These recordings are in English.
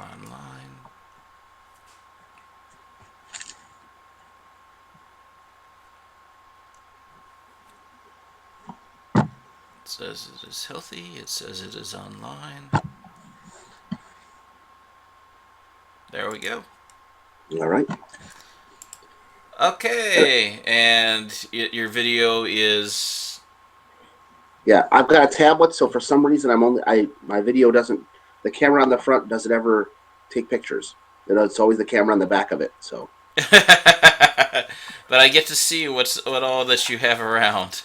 online. It says it is healthy. It says it is online. There we go. All right. Okay, and your video is Yeah, I've got a tablet, so for some reason my video doesn't the camera on the front doesn't ever take pictures. It's always the camera on the back of it. So but I get to see what all that you have around.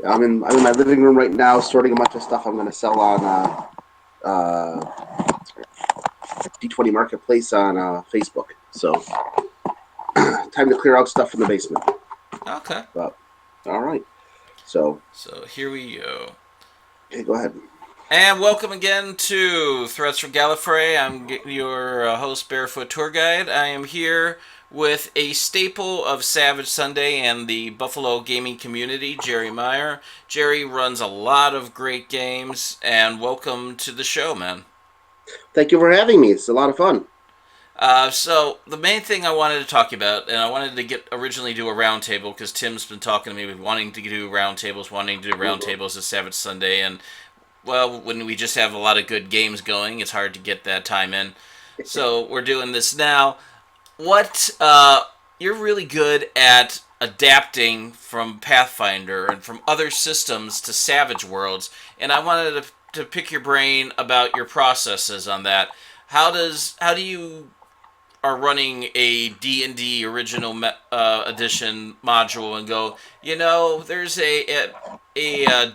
I'm in my living room right now, sorting a bunch of stuff I'm going to sell on D20 Marketplace on Facebook. So time to clear out stuff from the basement. Okay. But all right. So So here we go. okay, go ahead. And welcome again to Threats from Gallifrey. I'm your host, Barefoot Tour Guide. I am here with a staple of Savage Sunday and the Buffalo gaming community, Jerry Meyer. Jerry runs a lot of great games, and welcome to the show, man. Thank you for having me. It's a lot of fun. So the main thing I wanted to talk about, and I wanted to get originally do a roundtable because Tim's been talking to me, wanting to do roundtables at Savage Sunday, and well, when we just have a lot of good games going, it's hard to get that time in. So we're doing this now. What you're really good at adapting from Pathfinder and from other systems to Savage Worlds, and I wanted to pick your brain about your processes on that. How do you are running a D&D original edition module and go, there's a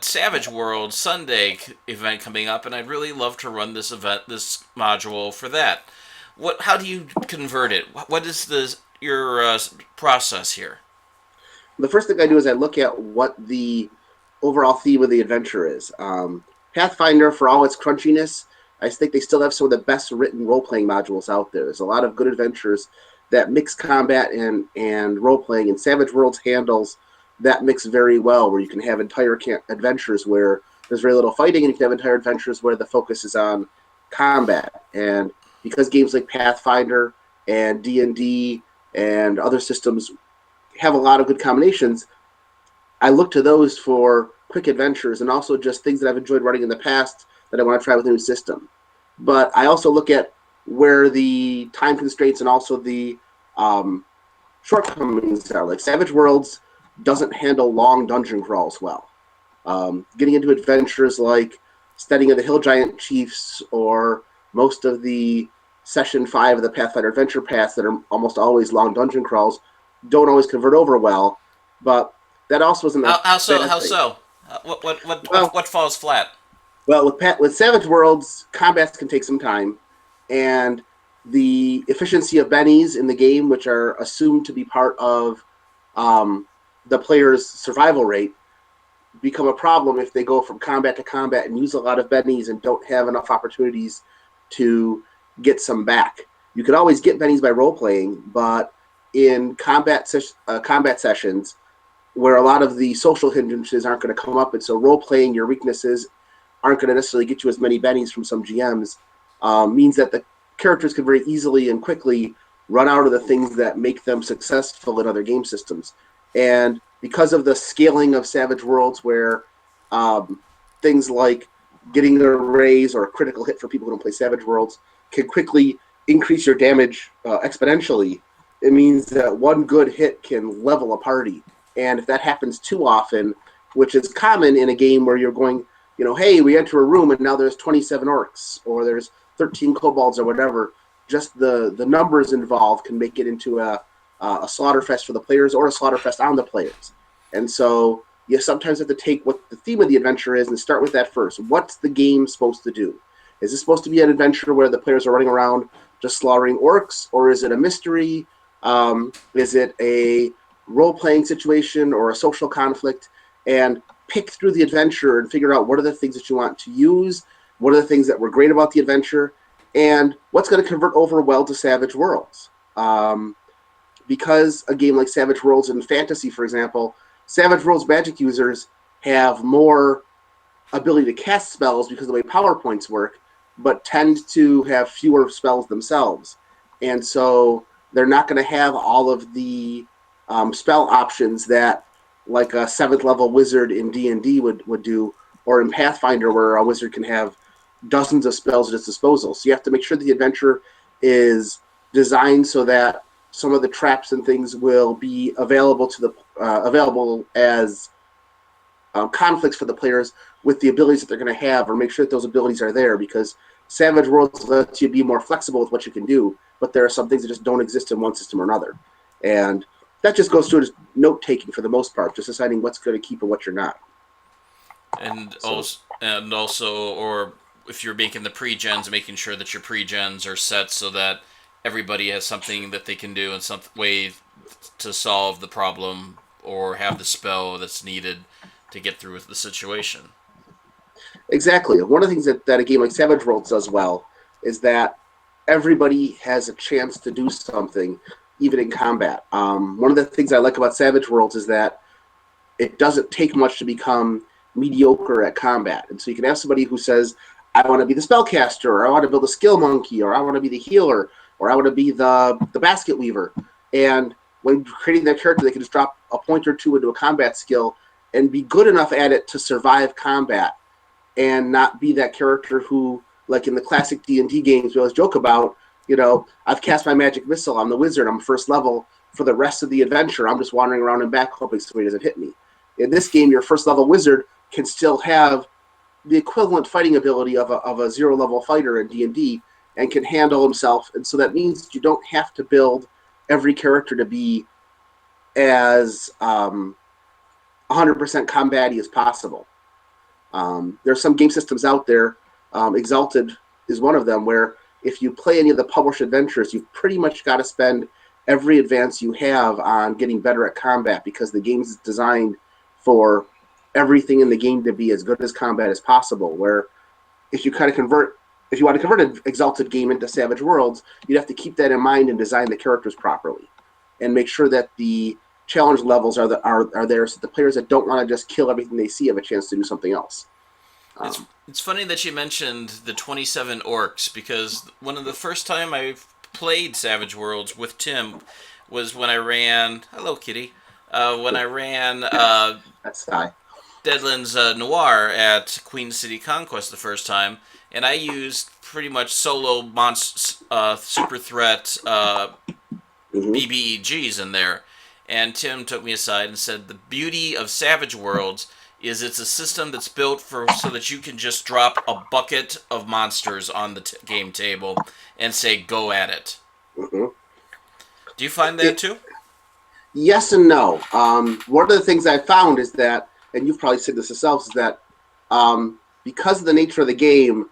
Savage World Sunday event coming up, and I'd really love to run this module for that. How do you convert it? What is your process here? The first thing I do is I look at what the overall theme of the adventure is. Pathfinder, for all its crunchiness, I think they still have some of the best written role playing modules out there. There's a lot of good adventures that mix combat and role playing, and Savage Worlds handles that mix very well, where you can have entire adventures where there's very little fighting, and you can have entire adventures where the focus is on combat. And because games like Pathfinder and D&D and other systems have a lot of good combinations, I look to those for quick adventures and also just things that I've enjoyed running in the past that I want to try with a new system. But I also look at where the time constraints and also the um, shortcomings are. Like Savage Worlds doesn't handle long dungeon crawls well. Getting into adventures like Studying of the Hill Giant Chiefs or most of the Session 5 of the Pathfinder Adventure Pass that are almost always long dungeon crawls don't always convert over well, but that also isn't a How so? bad How thing. so? What Well, what falls flat? with Savage Worlds, combats can take some time, and the efficiency of bennies in the game, which are assumed to be part of um, the player's survival rate, become a problem if they go from combat to combat and use a lot of bennies and don't have enough opportunities to get some back. You can always get bennies by role playing, but in combat sessions where a lot of the social hindrances aren't going to come up, and so role playing your weaknesses aren't going to necessarily get you as many bennies from some GMs, means that the characters can very easily and quickly run out of the things that make them successful in other game systems. And because of the scaling of Savage Worlds, where things like getting a raise or a critical hit for people who don't play Savage Worlds can quickly increase your damage exponentially, it means that one good hit can level a party. And if that happens too often, which is common in a game where you're going, hey, we enter a room and now there's 27 orcs or there's 13 kobolds or whatever, just the numbers involved can make it into a slaughterfest for the players or a slaughterfest on the players. And so you sometimes have to take what the theme of the adventure is and start with that first. What's the game supposed to do? Is this supposed to be an adventure where the players are running around just slaughtering orcs, or is it a mystery? Is it a role playing situation or a social conflict? And pick through the adventure and figure out what are the things that you want to use, what are the things that were great about the adventure, and what's going to convert over well to Savage Worlds. Because a game like Savage Worlds in fantasy, for example, Savage Worlds magic users have more ability to cast spells because of the way power points work, but tend to have fewer spells themselves. And so they're not going to have all of the spell options that like a 7th level wizard in D&D would do, or in Pathfinder where a wizard can have dozens of spells at its disposal. So you have to make sure the adventure is designed so that some of the traps and things will be available to the available as conflicts for the players with the abilities that they're going to have, or make sure that those abilities are there, because Savage Worlds lets you be more flexible with what you can do, but there are some things that just don't exist in one system or another. And that just goes to note taking for the most part, just deciding what's going to keep and what you're not. And So also, or if you're making the pre-gens, making sure that your pre-gens are set so that everybody has something that they can do in some way to solve the problem or have the spell that's needed to get through the situation. exactly. One of the things that a game like Savage Worlds does well is that everybody has a chance to do something, even in combat. One of the things I like about Savage Worlds is that it doesn't take much to become mediocre at combat. And so you can have somebody who says, I want to be the spellcaster, or I want to build a skill monkey, or I want to be the healer, or I want to be the basket weaver. And when creating that character, they can just drop a point or two into a combat skill and be good enough at it to survive combat and not be that character who, like in the classic D&D games we always joke about, I've cast my magic missile, I'm the wizard, I'm first level, for the rest of the adventure, I'm just wandering around and back hoping somebody doesn't hit me. In this game, your first level wizard can still have the equivalent fighting ability of a 0 level fighter in D&D and can handle himself. And so that means you don't have to build every character to be as 100% combat-y as possible. There's some game systems out there, Exalted is one of them, where if you play any of the published adventures, you've pretty much got to spend every advance you have on getting better at combat, because the game is designed for everything in the game to be as good as combat as possible. Where if you want to convert an Exalted game into Savage Worlds, you'd have to keep that in mind and design the characters properly, and make sure that the challenge levels are there, so the players that don't want to just kill everything they see have a chance to do something else. It's funny that you mentioned the 27 orcs, because one of the first time I played Savage Worlds with Tim was when I ran. Hello, Kitty. When I ran That's high. Deadlands Noir at Queen City Conquest the first time, and I used pretty much solo super threat BBEGs in there. And Tim took me aside and said the beauty of Savage Worlds is it's a system that's built so that you can just drop a bucket of monsters on the game table and say go at it. Mm-hmm. Do you find that too? Yes and no. One of the things I found is that, and you've probably said this yourself, is that because of the nature of the game,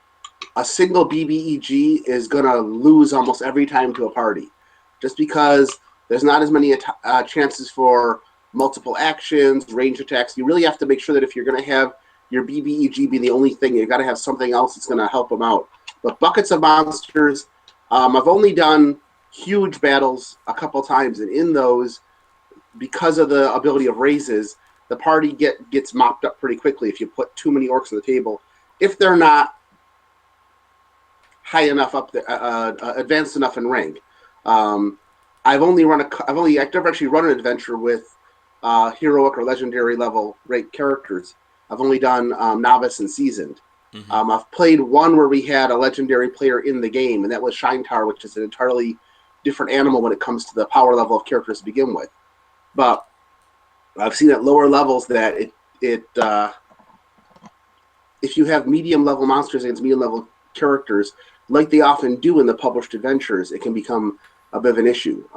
a single BBEG is going to lose almost every time to a party, just because there's not as many chances for multiple actions, range attacks. You really have to make sure that if you're going to have your BBEG be the only thing, you've got to have something else that's going to help them out. But buckets of monsters, I've only done huge battles a couple times, and in those, because of the ability of raises, the party gets mopped up pretty quickly if you put too many orcs on the table, if they're not high enough up there, advanced enough in rank. I've never actually run an adventure with heroic or legendary level ranked characters. I've only done novice and seasoned. Mm-hmm. I've played one where we had a legendary player in the game, and that was Shine Tower, which is an entirely different animal when it comes to the power level of characters to begin with. But I've seen at lower levels that if you have medium level monsters against medium level characters, like they often do in the published adventures, it can become a bit of an issue.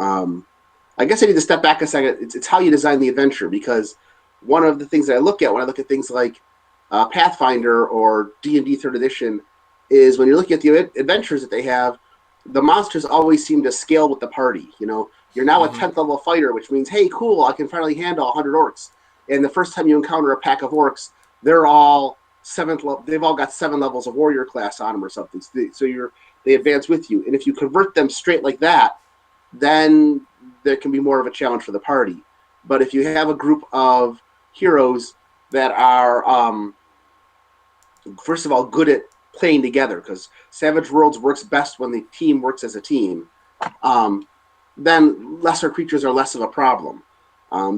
I guess I need to step back a second. It's how you design the adventure, because one of the things that I look at when I look at things like Pathfinder or D&D 3rd Edition is when you're looking at the adventures that they have, the monsters always seem to scale with the party. You're now a 10th level fighter, which means, hey, cool, I can finally handle 100 orcs. And the first time you encounter a pack of orcs, they're all 7th level. They've all got 7 levels of warrior class on them or something. So they advance with you. And if you convert them straight like that, then there can be more of a challenge for the party. But if you have a group of heroes that are, first of all, good at playing together, because Savage Worlds works best when the team works as a team, then lesser creatures are less of a problem.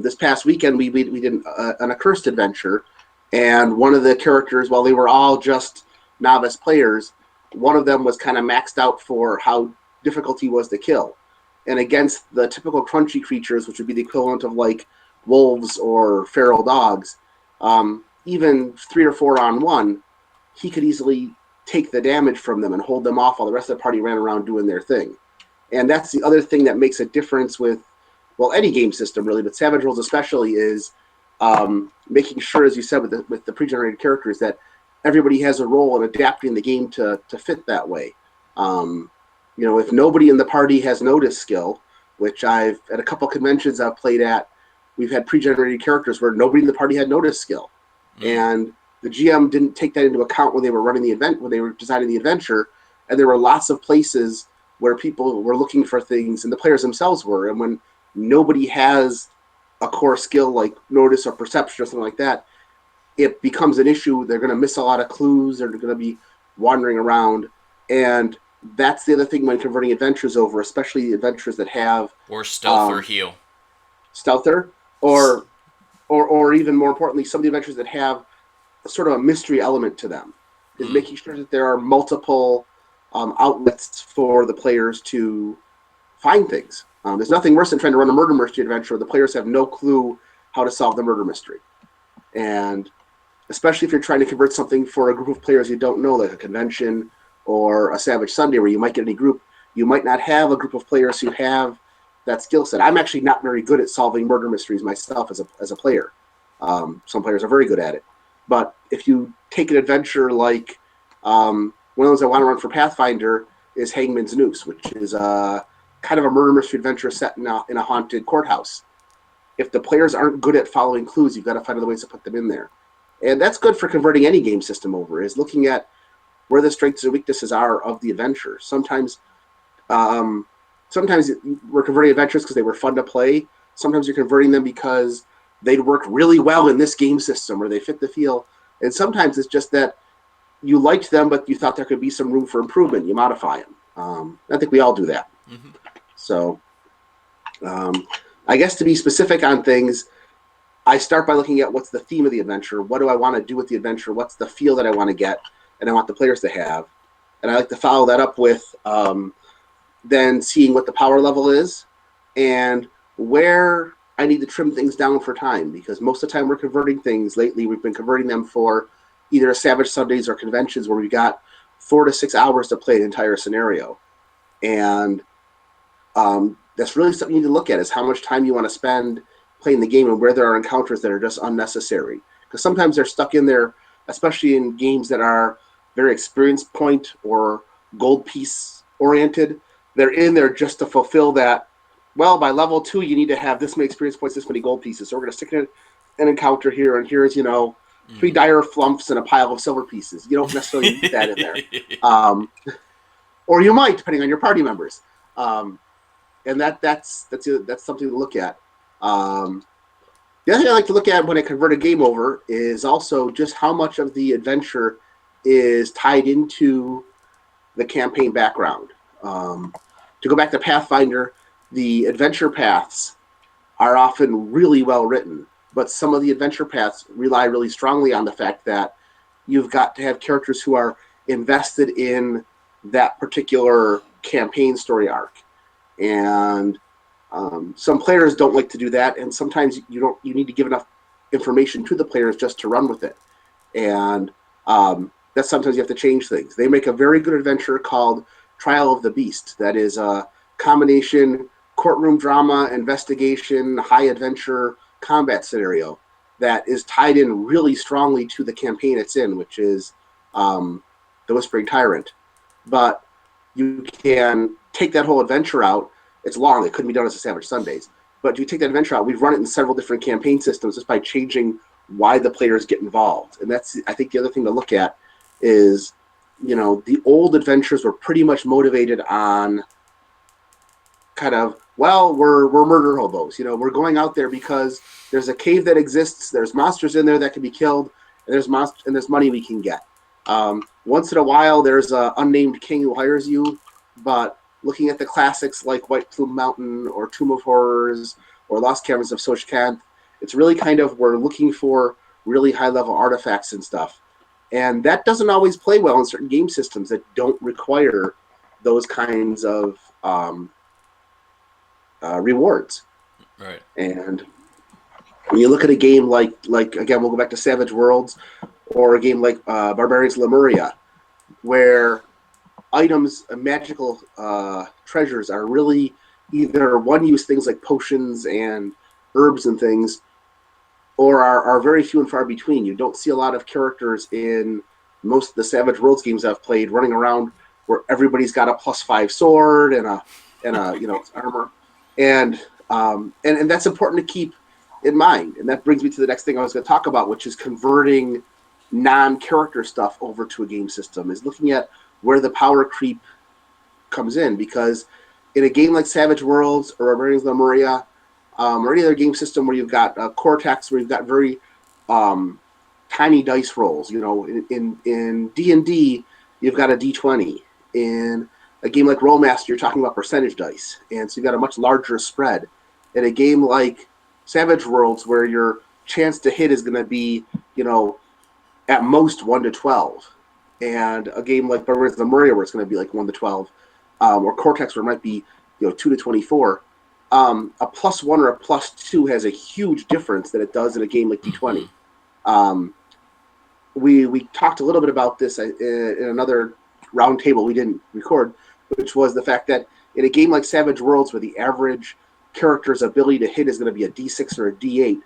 This past weekend, we did an Accursed adventure, and one of the characters, while they were all just novice players, one of them was kind of maxed out for how difficult he was to kill. And against the typical crunchy creatures, which would be the equivalent of like wolves or feral dogs, even 3 or 4 on 1, he could easily take the damage from them and hold them off while the rest of the party ran around doing their thing. And that's the other thing that makes a difference with, well, any game system really, but Savage Worlds especially, is making sure, as you said, with the pre-generated characters, that everybody has a role in adapting the game to fit that way. If nobody in the party has notice skill, which at a couple conventions I've played at, we've had pre-generated characters where nobody in the party had notice skill. And the GM didn't take that into account when they were running the event, when they were designing the adventure, and there were lots of places where people were looking for things, and the players themselves were, and when nobody has a core skill like notice or perception or something like that, it becomes an issue. They're going to miss a lot of clues. They're going to be wandering around, and that's the other thing when converting adventures over, especially the adventures that have or stealth or heal, stealther, or even more importantly, some of the adventures that have sort of a mystery element to them, is making sure that there are multiple outlets for the players to find things. There's nothing worse than trying to run a murder mystery adventure where the players have no clue how to solve the murder mystery. And especially if you're trying to convert something for a group of players you don't know, like a convention or a Savage Sunday where you might get any group, you might not have a group of players who have that skill set. I'm actually not very good at solving murder mysteries myself as a player. Some players are very good at it. But if you take an adventure like one of those I want to run for Pathfinder is Hangman's Noose, which is kind of a murder mystery adventure set in a haunted courthouse. If the players aren't good at following clues, you've got to find other ways to put them in there. And that's good for converting any game system over, is looking at where the strengths and weaknesses are of the adventure. Sometimes we're converting adventures because they were fun to play. Sometimes you're converting them because they'd work really well in this game system or they fit the feel. And sometimes it's just that you liked them, but you thought there could be some room for improvement. You modify them. I think we all do that. Mm-hmm. So I guess to be specific on things, I start by looking at what's the theme of the adventure. What do I want to do with the adventure? What's the feel that I want to get and I want the players to have? And I like to follow that up with then seeing what the power level is and where I need to trim things down for time, because most of the time we're converting things. Lately, we've been converting them for either Savage Sundays or conventions where we got 4 to 6 hours to play an entire scenario. And that's really something you need to look at, is how much time you want to spend playing the game and where there are encounters that are just unnecessary. Because sometimes they're stuck in there, especially in games that are very experience point or gold piece oriented. They're in there just to fulfill that. Well, by level 2, you need to have this many experience points, this many gold pieces. So we're going to stick in an encounter here, and here's, 3 dire flumps and a pile of silver pieces. You don't necessarily need that in there. Or you might, depending on your party members. And that's something to look at. The other thing I like to look at when I convert a game over is also just how much of the adventure is tied into the campaign background. To go back to Pathfinder, the adventure paths are often really well written, but some of the adventure paths rely really strongly on the fact that you've got to have characters who are invested in that particular campaign story arc. And some players don't like to do that, and sometimes you need to give enough information to the players just to run with it. And that sometimes you have to change things. They make a very good adventure called Trial of the Beast. That is a combination courtroom drama, investigation, high adventure combat scenario that is tied in really strongly to the campaign it's in, which is The Whispering Tyrant. But you can take that whole adventure out. It's long. It couldn't be done as a Savage Sundays. But you take that adventure out. We've run it in several different campaign systems just by changing why the players get involved. And that's, I think, the other thing to look at is, the old adventures were pretty much motivated on kind of, well, we're murder hobos. We're going out there because there's a cave that exists. There's monsters in there that can be killed, and there's money we can get. Once in a while, there's a unnamed king who hires you, but looking at the classics like White Plume Mountain or Tomb of Horrors or Lost Caverns of Sochcanth, it's really kind of we're looking for really high level artifacts and stuff. And that doesn't always play well in certain game systems that don't require those kinds of rewards. Right. And when you look at a game like again, we'll go back to Savage Worlds or a game like Barbarians Lemuria, where items, magical treasures are really either one-use things like potions and herbs and things, or are very few and far between. You don't see a lot of characters in most of the Savage Worlds games I've played running around where everybody's got a +5 sword and a armor, and that's important to keep in mind. And that brings me to the next thing I was going to talk about, which is converting non-character stuff over to a game system. Is looking at where the power creep comes in, because in a game like Savage Worlds or Barbarians Lemuria, or any other game system where you've got Cortex, where you've got very tiny dice rolls. In D&D, you've got a D20. In a game like Rollmaster, you're talking about percentage dice, and so you've got a much larger spread. In a game like Savage Worlds, where your chance to hit is going to be, at most 1 to 12, and a game like Barbarians Lemuria, where it's going to be like 1 to 12, or Cortex, where it might be 2 to 24. A +1 or a +2 has a huge difference that it does in a game like D20. We talked a little bit about this in another roundtable we didn't record, which was the fact that in a game like Savage Worlds, where the average character's ability to hit is going to be a D6 or a D8,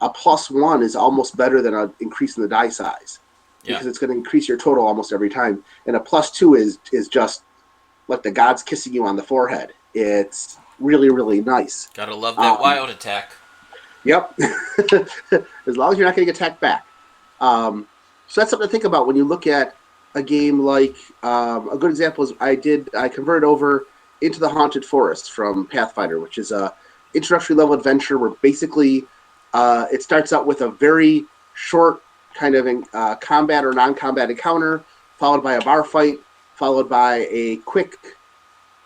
a +1 is almost better than an increase in the die size, because it's going to increase your total almost every time. And a +2 is just like the gods kissing you on the forehead. It's really, really nice. Gotta love that wild attack. Yep. As long as you're not getting attacked back. So that's something to think about when you look at a game like a good example is I converted over Into the Haunted Forest from Pathfinder, which is a introductory level adventure where basically it starts out with a very short kind of combat or non-combat encounter, followed by a bar fight, followed by a quick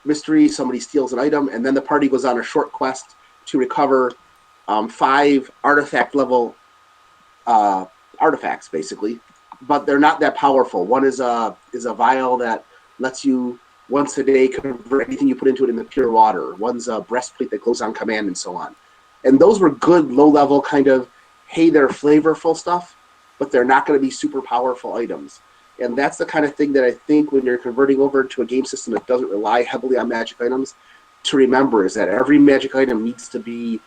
mystery, somebody steals an item, and then the party goes on a short quest to recover 5 artifact level artifacts, basically. But they're not that powerful. One is a vial that lets you once a day convert anything you put into it into pure water. One's a breastplate that glows on command, and so on. And those were good low-level kind of, hey, they're flavorful stuff, but they're not going to be super powerful items. And that's the kind of thing that I think when you're converting over to a game system that doesn't rely heavily on magic items, to remember is that every magic item needs to be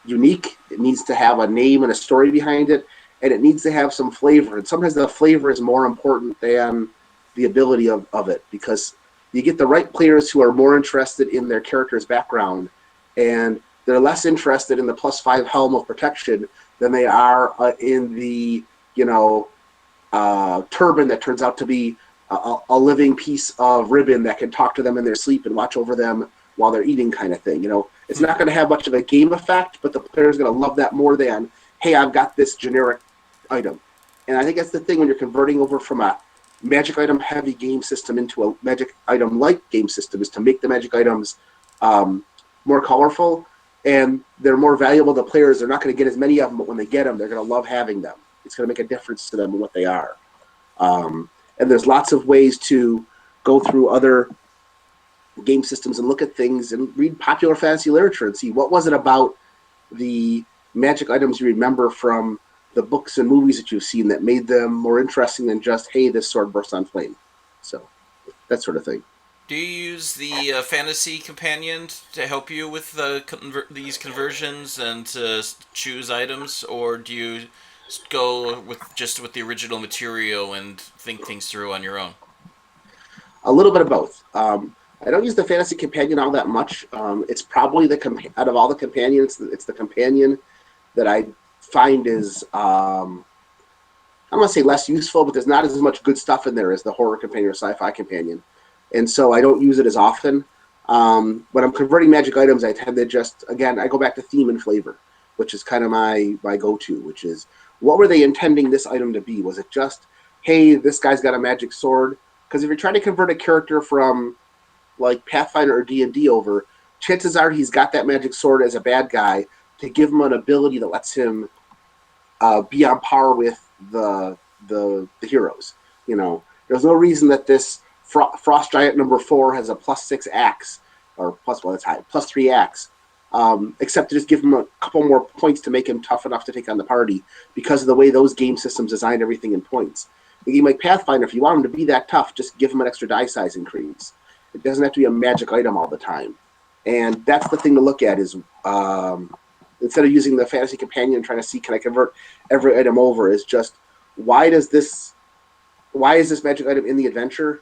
unique. It needs to have a name and a story behind it, and it needs to have some flavor. And sometimes the flavor is more important than the ability of it, because you get the right players who are more interested in their character's background, and they're less interested in the +5 helm of protection than they are in the, turban that turns out to be a living piece of ribbon that can talk to them in their sleep and watch over them while they're eating, kind of thing. It's not going to have much of a game effect, but the player's going to love that more than, hey, I've got this generic item. And I think that's the thing when you're converting over from a magic item heavy game system into a magic item light game system, is to make the magic items more colorful, and they're more valuable to players. They're not going to get as many of them, but when they get them, they're going to love having them. It's going to make a difference to them in what they are. And there's lots of ways to go through other game systems and look at things and read popular fantasy literature and see what was it about the magic items you remember from the books and movies that you've seen that made them more interesting than just, hey, this sword bursts on flame. So that sort of thing. Do you use the fantasy companion to help you with these conversions and to choose items, or do you go with the original material and think things through on your own? A little bit of both. I don't use the fantasy companion all that much. It's probably out of all the companions, it's the companion that I find is I'm going to say less useful, but there's not as much good stuff in there as the horror companion or sci-fi companion. And so I don't use it as often. When I'm converting magic items, I tend to just, again, I go back to theme and flavor, which is kind of my go-to, which is, what were they intending this item to be? Was it just, hey, this guy's got a magic sword. Because if you're trying to convert a character from like Pathfinder or D&D over, chances are he's got that magic sword as a bad guy to give him an ability that lets him be on par with the heroes. There's no reason that this Frost Giant number 4 has a +6 axe or it's high, +3 axe, except to just give him a couple more points to make him tough enough to take on the party because of the way those game systems design everything in points. A game like Pathfinder, if you want him to be that tough, just give him an extra die size increase. It doesn't have to be a magic item all the time. And that's the thing to look at is instead of using the fantasy companion and trying to see can I convert every item over, is just why is this magic item in the adventure?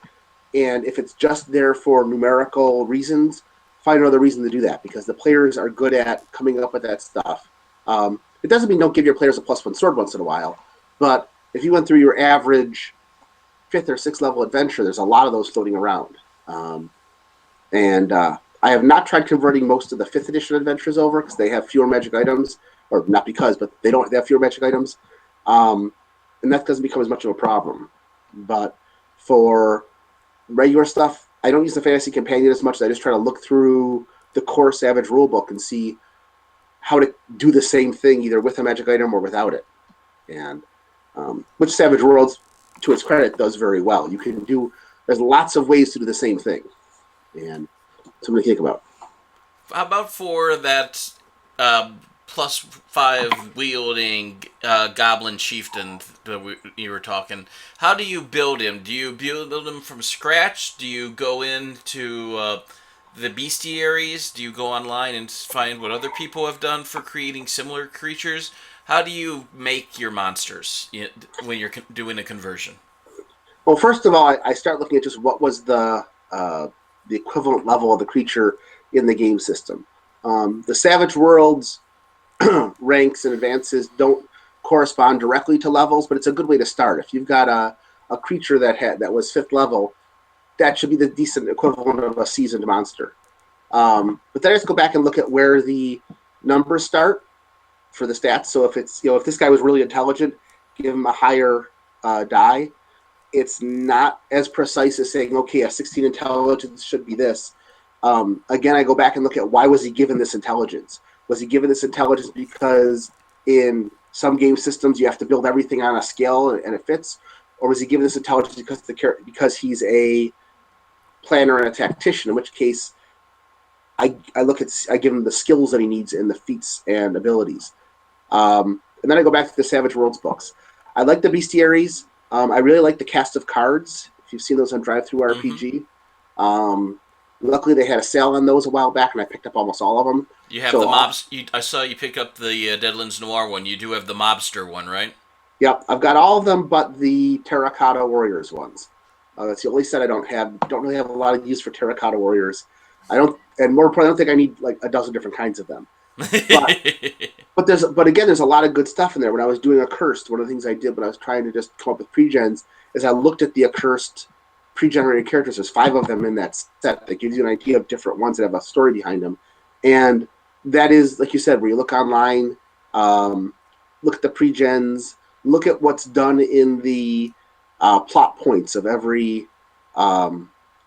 And if it's just there for numerical reasons, find another reason to do that because the players are good at coming up with that stuff. It doesn't mean don't give your players a +1 sword once in a while, but if you went through your average 5th or 6th level adventure, there's a lot of those floating around. I have not tried converting most of the 5th edition adventures over because they have fewer magic items, or not because, but they have fewer magic items, and that doesn't become as much of a problem. But for regular stuff, I don't use the fantasy companion as much. I just try to look through the core Savage rulebook and see how to do the same thing either with a magic item or without it. And which Savage Worlds, to its credit, does very well. There's lots of ways to do the same thing. And something to think about. How about for that +5 wielding goblin chieftain that you were talking? How do you build him? Do you build him from scratch? Do you go into the bestiaries? Do you go online and find what other people have done for creating similar creatures? How do you make your monsters when you're doing a conversion? Well, first of all, I start looking at just what was the equivalent level of the creature in the game system. The Savage Worlds ranks and advances don't correspond directly to levels, but it's a good way to start. If you've got a creature that was 5th level, that should be the decent equivalent of a seasoned monster. But then I just go back and look at where the numbers start for the stats. So if this guy was really intelligent, give him a higher die. It's not as precise as saying, okay, a 16 intelligence should be this. Again, I go back and look at why was he given this intelligence? Was he given this intelligence because in some game systems you have to build everything on a scale and it fits? Or was he given this intelligence because he's a planner and a tactician, in which case I give him the skills that he needs in the feats and abilities. And then I go back to the Savage Worlds books. I like the bestiaries. I really like the cast of cards. If you've seen those on Drive-Thru RPG. Luckily, they had a sale on those a while back, and I picked up almost all of them. You have the mobs. I saw you pick up the Deadlands Noir one. You do have the mobster one, right? Yep, I've got all of them but the Terracotta Warriors ones. That's the only set I don't have. Don't really have a lot of use for Terracotta Warriors. I don't, and more importantly, I don't think I need like a dozen different kinds of them. But again, there's a lot of good stuff in there. When I was doing Accursed, one of the things I did when I was trying to just come up with pre-gens is I looked at the Accursed pre-generated characters. There's 5 of them in that set that gives you an idea of different ones that have a story behind them. And that is, like you said, where you look online, look at the pre-gens, look at what's done in the plot points of every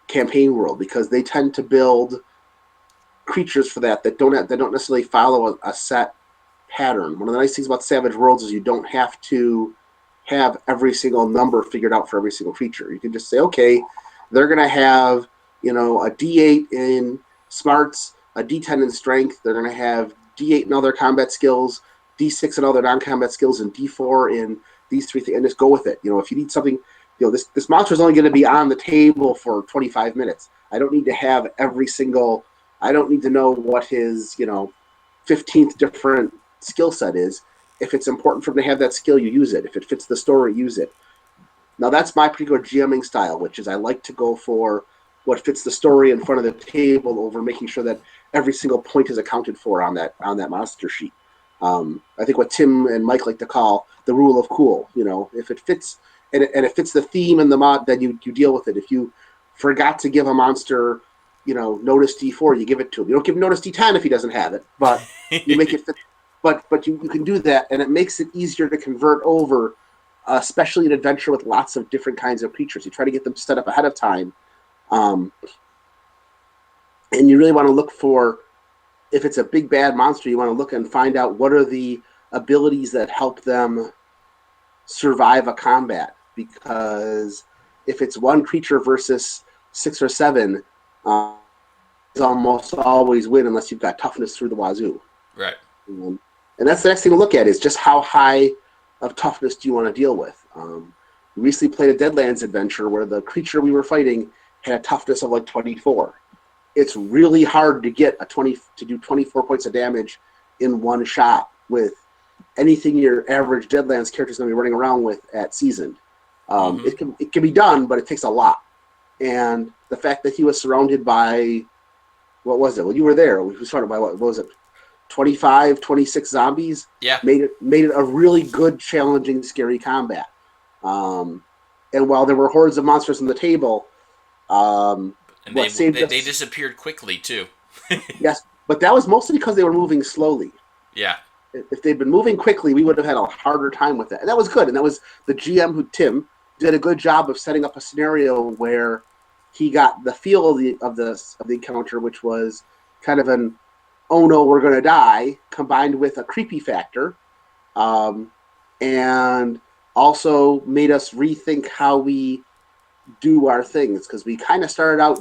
campaign world, because they tend to build creatures for that don't necessarily follow a set pattern. One of the nice things about Savage Worlds is you don't have to have every single number figured out for every single creature. You can just say, okay, they're going to have, a D8 in smarts, a D10 in strength. They're going to have D8 in other combat skills, D6 in other non-combat skills, and D4 in these 3 things, and just go with it. If you need something, this monster is only going to be on the table for 25 minutes. I don't need to have I don't need to know what his, 15th different skill set is. If it's important for him to have that skill, you use it. If it fits the story, use it. Now, that's my particular GMing style, which is I like to go for what fits the story in front of the table over making sure that every single point is accounted for on that monster sheet. I think what Tim and Mike like to call the rule of cool. If it fits and it fits the theme and the mod, then you deal with it. If you forgot to give a monster, notice D4, you give it to him. You don't give him notice D10 if he doesn't have it, but you make it fit. But you can do that, and it makes it easier to convert over especially an adventure with lots of different kinds of creatures. You try to get them set up ahead of time, um, and you really want to look for, if it's a big bad monster, you want to look and find out what are the abilities that help them survive a combat. Because if it's one creature versus 6 or 7, it's almost always win unless you've got toughness through the wazoo. Right. Um, and that's the next thing to look at is just how high of toughness do you want to deal with. We recently played a Deadlands adventure where the creature we were fighting had a toughness of like 24. It's really hard to get to do 24 points of damage in one shot with anything your average Deadlands character is going to be running around with at seasoned. It can be done, but it takes a lot. And the fact that he was surrounded by, what was it? Well, you were there. We were surrounded by, what was it? 25, 26 zombies. Yeah. Made it a really good, challenging, scary combat. And while there were hordes of monsters on the table, And what saved us? they disappeared quickly too. Yes, but that was mostly because they were moving slowly. Yeah. If they'd been moving quickly, we would have had a harder time with that. And that was good. And that was the GM, Tim, did a good job of setting up a scenario where he got the feel of the encounter, which was kind of an "oh no, we're going to die" combined with a creepy factor, and also made us rethink how we do our things, because we kind of started out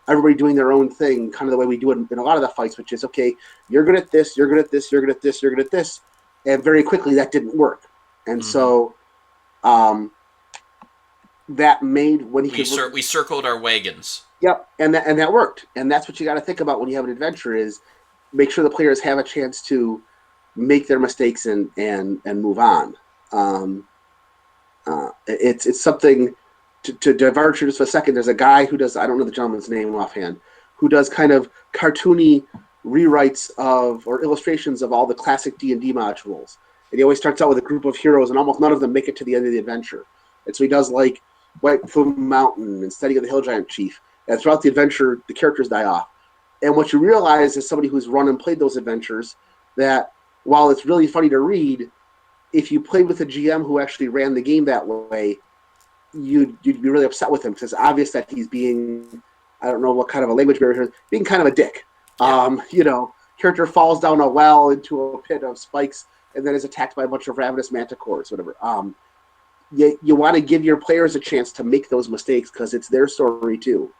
everybody doing their own thing, kind of the way we do it in a lot of the fights, which is, okay, you're good at this, you're good at this, you're good at this, you're good at this, and very quickly that didn't work. And so that made we circled our wagons. Yep, and that worked. And that's what you got to think about when you have an adventure, is make sure the players have a chance to make their mistakes and move on. It's something to diverge just for a second. There's a guy who does, I don't know the gentleman's name offhand, who does kind of cartoony rewrites or illustrations of all the classic D&D modules. And he always starts out with a group of heroes, and almost none of them make it to the end of the adventure. And so he does like White Plume Mountain and Study of the Hill Giant Chief. And throughout the adventure, the characters die off. And what you realize as somebody who's run and played those adventures, that while it's really funny to read, if you played with a GM who actually ran the game that way, you'd be really upset with him, because it's obvious that he's being, I don't know what kind of a language barrier, being kind of a dick. Yeah. Character falls down a well into a pit of spikes and then is attacked by a bunch of ravenous manticores, whatever. You want to give your players a chance to make those mistakes, because it's their story too.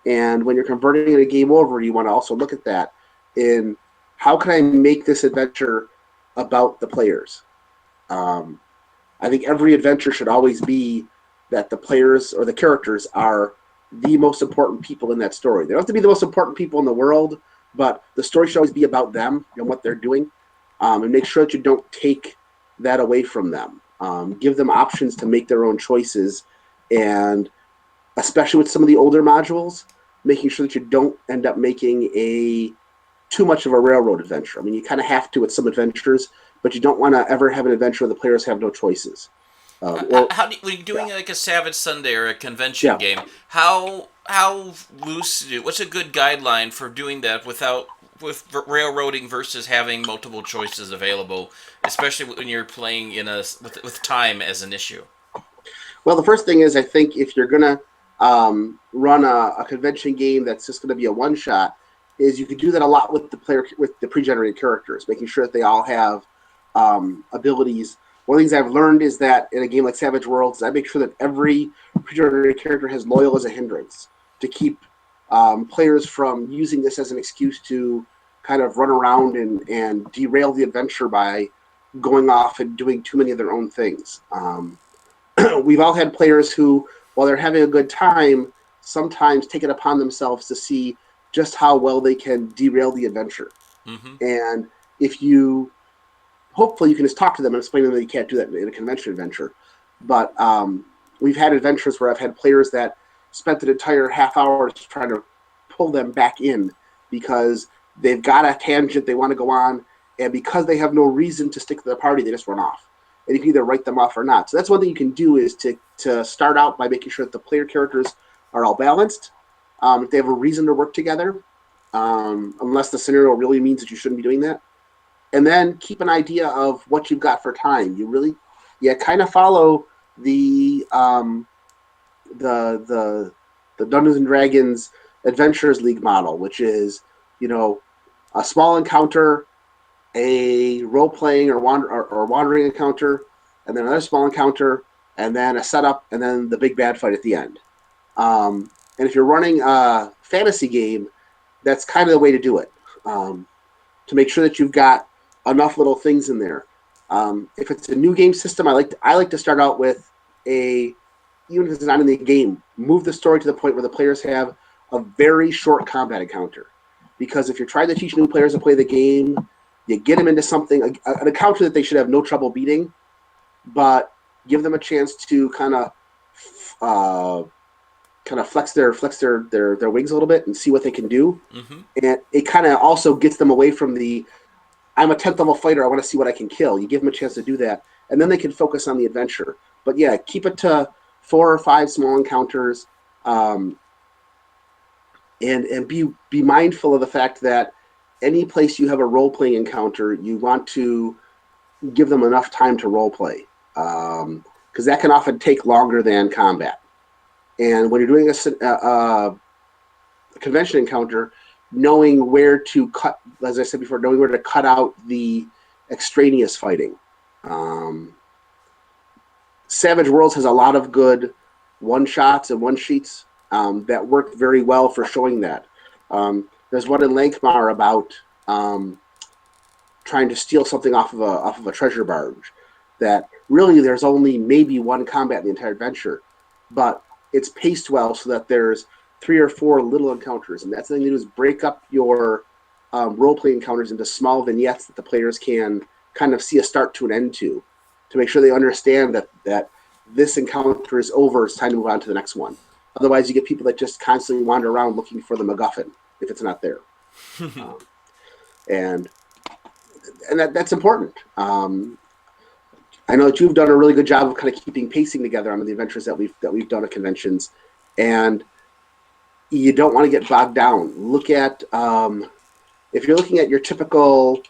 And when you're converting a game over, you want to also look at that in, how can I make this adventure about the players? I think every adventure should always be that the players or the characters are the most important people in that story. They don't have to be the most important people in the world, but the story should always be about them and what they're doing, and make sure that you don't take that away from them. Give them options to make their own choices, and especially with some of the older modules, making sure that you don't end up making too much of a railroad adventure. I mean, you kind of have to with some adventures, but you don't want to ever have an adventure where the players have no choices. When you're doing like a Savage Sunday or a convention game, how loose what's a good guideline for doing that with railroading versus having multiple choices available, especially when you're playing with time as an issue? Well, the first thing is, I think if you're gonna run a convention game that's just going to be a one shot, is you can do that a lot with the pre-generated characters, making sure that they all have abilities. One of the things I've learned is that in a game like Savage Worlds, I make sure that every pre-generated character has loyal as a hindrance, to keep players from using this as an excuse to kind of run around and derail the adventure by going off and doing too many of their own things. We've all had players who, while they're having a good time, sometimes take it upon themselves to see just how well they can derail the adventure. Mm-hmm. And hopefully you can just talk to them and explain to them that you can't do that in a convention adventure. But we've had adventures where I've had players that spent an entire half hour trying to pull them back in, because they've got a tangent they want to go on, and because they have no reason to stick to the party, they just run off. And you can either write them off or not. So that's one thing you can do, is to start out by making sure that the player characters are all balanced. If they have a reason to work together, unless the scenario really means that you shouldn't be doing that. And then keep an idea of what you've got for time. You you kind of follow the the the the Dungeons and Dragons Adventurers League model, which is, you know, a small encounter, a role playing or wandering encounter, and then another small encounter, and then a setup, and then the big bad fight at the end. And if you're running a fantasy game, that's kind of the way to do it. To make sure that you've got enough little things in there. If it's a new game system, I like to start out with a, even if it's not in the game, move the story to the point where the players have a very short combat encounter. Because if you're trying to teach new players to play the game, you get them into something, an encounter that they should have no trouble beating, but give them a chance to uh, flex their wings a little bit and see what they can do. Mm-hmm. And it kind of also gets them away from the I'm a 10th level fighter. I want to see what I can kill. You give them a chance to do that, and then they can focus on the adventure. But yeah, keep it to 4 or 5 small encounters, um, and be mindful of the fact that any place you have a role playing encounter, you want to give them enough time to role play, because that can often take longer than combat. And when you're doing a convention encounter, knowing where to cut, as I said before, knowing where to cut out the extraneous fighting. Um, Savage Worlds has a lot of good one shots and one sheets that work very well for showing that. There's one in Lankmar about trying to steal something off of a treasure barge. That really there's only maybe one combat in the entire adventure, but it's paced well so that there's 3 or 4 little encounters, and that's the thing to do is break up your role play encounters into small vignettes that the players can kind of see a start to an end to make sure they understand that this encounter is over. It's time to move on to the next one. Otherwise, you get people that just constantly wander around looking for the MacGuffin if it's not there, um, and that's important. I know that you've done a really good job of kind of keeping pacing together on the adventures that we've done at conventions, and you don't want to get bogged down. Look at if you're looking at your typical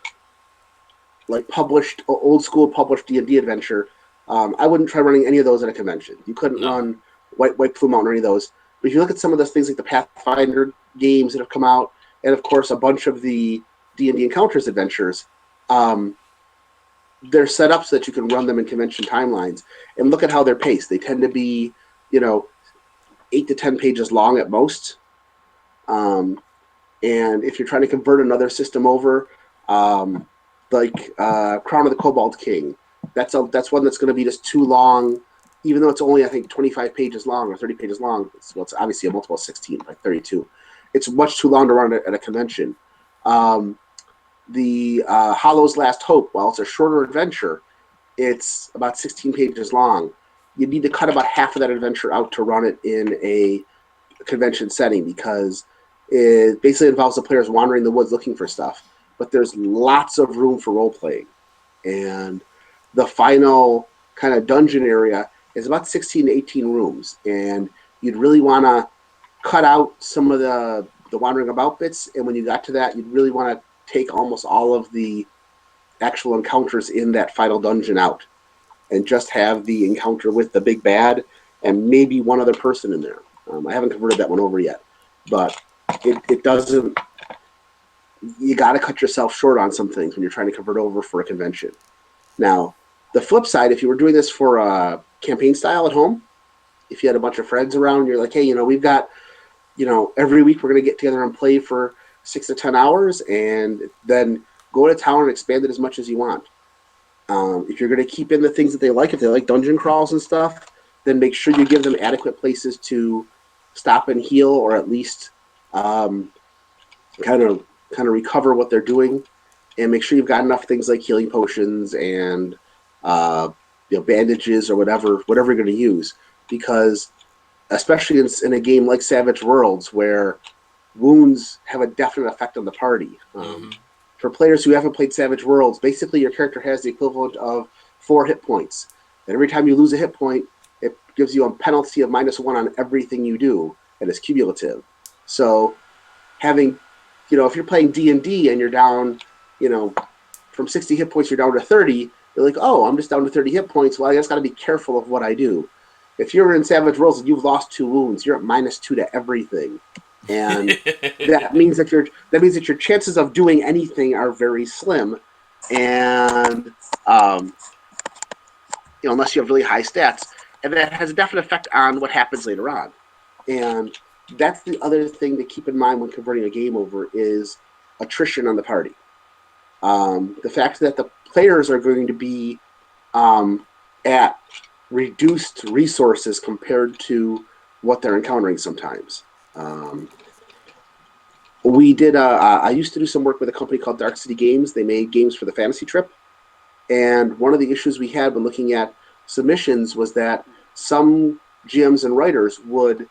like published old school published D&D adventure. I wouldn't try running any of those at a convention. You couldn't No. run White Plume Mountain or any of those. But if you look at some of those things like the Pathfinder games that have come out, and of course a bunch of the D&D Encounters adventures, they're set up so that you can run them in convention timelines. And look at how they're paced. They tend to be, 8 to 10 pages long at most. And if you're trying to convert another system over, like Crown of the Cobalt King, that's one that's going to be just too long, even though it's only, I think, 25 pages long or 30 pages long. It's obviously a multiple of 16, like 32. It's much too long to run at a convention. The Hollow's Last Hope, while it's a shorter adventure, it's about 16 pages long. You need to cut about half of that adventure out to run it in a convention setting because it basically involves the players wandering the woods looking for stuff. But there's lots of room for role playing. And the final kind of dungeon area is about 16 to 18 rooms. And you'd really want to cut out some of the wandering about bits. And when you got to that, you'd really want to take almost all of the actual encounters in that final dungeon out and just have the encounter with the big bad and maybe one other person in there. I haven't converted that one over yet, but it doesn't. You got to cut yourself short on some things when you're trying to convert over for a convention. Now, the flip side, if you were doing this for a campaign style at home, if you had a bunch of friends around, you're like, hey, we've got, every week we're going to get together and play for 6 to 10 hours and then go to town and expand it as much as you want. If you're going to keep in the things that they like, if they like dungeon crawls and stuff, then make sure you give them adequate places to stop and heal, or at least kind of recover what they're doing, and make sure you've got enough things like healing potions and bandages or whatever you're going to use, because especially in a game like Savage Worlds where wounds have a definite effect on the party. For players who haven't played Savage Worlds, basically your character has the equivalent of 4 hit points. And every time you lose a hit point, it gives you a penalty of -1 on everything you do, and it's cumulative. So having, if you're playing D&D and you're down, from 60 hit points, you're down to 30, You're like, oh, I'm just down to 30 hit points. Well, I just got to be careful of what I do. If you're in Savage Worlds and you've lost 2 wounds, you're at -2 to everything, and that means that your chances of doing anything are very slim, and unless you have really high stats, and that has a definite effect on what happens later on. And that's the other thing to keep in mind when converting a game over is attrition on the party. The fact that the players are going to be at reduced resources compared to what they're encountering sometimes. I used to do some work with a company called Dark City Games. They made games for the fantasy trip. And one of the issues we had when looking at submissions was that some GMs and writers would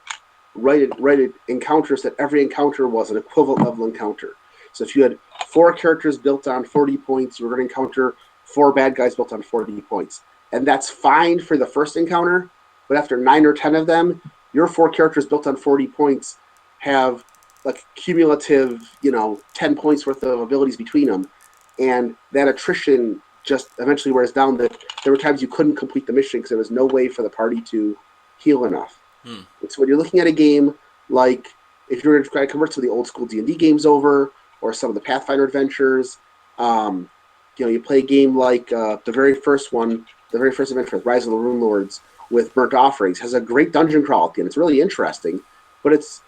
write encounters that every encounter was an equivalent level encounter. So if you had 4 characters built on 40 points, you were going to encounter 4 bad guys built on 40 points. And that's fine for the first encounter, but after 9 or 10 of them, your 4 characters built on 40 points have like cumulative, 10 points worth of abilities between them. And that attrition just eventually wears down. That there were times you couldn't complete the mission because there was no way for the party to heal enough. So when you're looking at a game like, if you're going to convert some of the old school D&D games over, or some of the Pathfinder adventures, you play a game like the very first adventure, Rise of the Rune Lords with Burnt Offerings, has a great dungeon crawl at the end. It's really interesting, but it's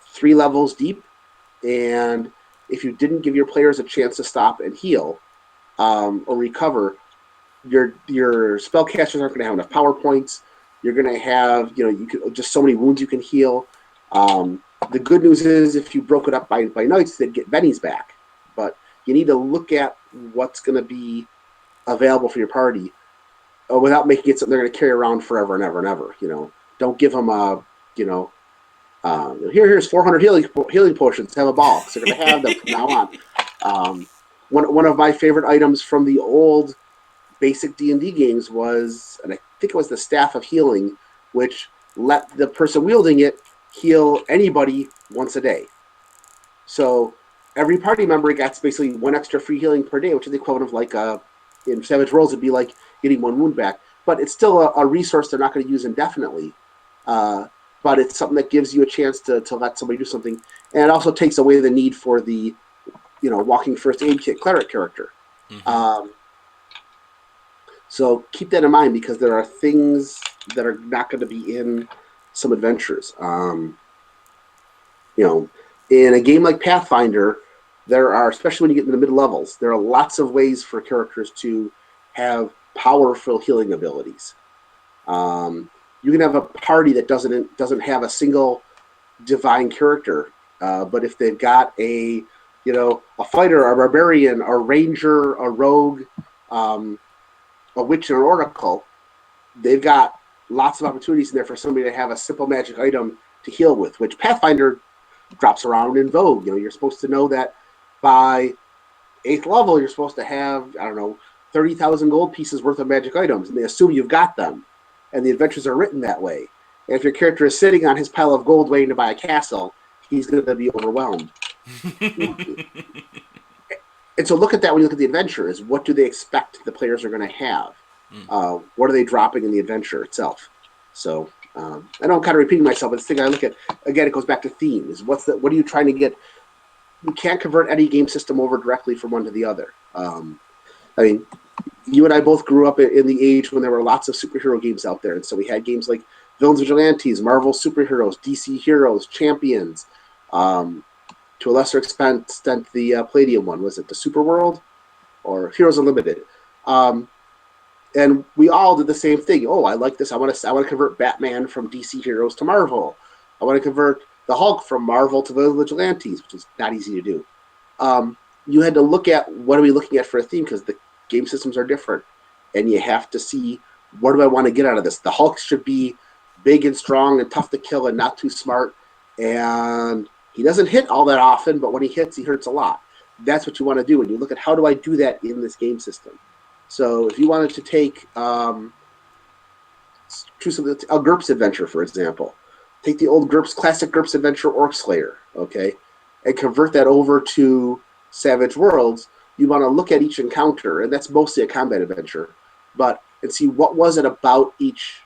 3 levels deep, and if you didn't give your players a chance to stop and heal or recover, your spellcasters aren't going to have enough power points. You're going to have, just so many wounds you can heal. The good news is if you broke it up by nights, they'd get bennies back. But you need to look at what's going to be available for your party without making it something they're going to carry around forever and ever and ever. Don't give them here's 400 healing potions. Have a ball. So they're going to have them from now on. One of my favorite items from the old basic D&D games was, and I think it was the Staff of Healing, which let the person wielding it heal anybody once a day. So every party member gets basically 1 extra free healing per day, which is the equivalent of like in Savage Worlds, it'd be like getting 1 wound back. But it's still a resource they're not going to use indefinitely. But it's something that gives you a chance to let somebody do something. And it also takes away the need for the, walking first aid kit cleric character. Mm-hmm. So keep that in mind because there are things that are not going to be in some adventures. In a game like Pathfinder, there are, especially when you get into the mid levels, there are lots of ways for characters to have powerful healing abilities. You can have a party that doesn't have a single divine character, but if they've got a fighter, a barbarian, a ranger, a rogue, a witch, and an oracle, they've got lots of opportunities in there for somebody to have a simple magic item to heal with, which Pathfinder drops around in vogue. You're supposed to know that by 8th level, you're supposed to have, 30,000 gold pieces worth of magic items, and they assume you've got them. And the adventures are written that way. And if your character is sitting on his pile of gold waiting to buy a castle, he's going to be overwhelmed. And so look at that when you look at the adventure, is what do they expect the players are going to have? What are they dropping in the adventure itself? So I know I'm kind of repeating myself, but the thing I look at, again, it goes back to themes. What are you trying to get? You can't convert any game system over directly from one to the other. You and I both grew up in the age when there were lots of superhero games out there. And so we had games like Villains Vigilantes, Marvel Superheroes, DC Heroes, Champions. To a lesser extent, the Palladium one. Was it the Super World or Heroes Unlimited? And we all did the same thing. Oh, I like this. I want to convert Batman from DC Heroes to Marvel. I want to convert the Hulk from Marvel to the Vigilantes, which is not easy to do. You had to look at what are we looking at for a theme because the game systems are different, and you have to see what do I want to get out of this. The Hulk should be big and strong and tough to kill and not too smart, and he doesn't hit all that often, but when he hits, he hurts a lot. That's what you want to do, and you look at how do I do that in this game system. So if you wanted to take a GURPS adventure, for example, take the old classic GURPS adventure Orc Slayer, okay, and convert that over to Savage Worlds. you want to look at each encounter, and that's mostly a combat adventure, and see what was it about each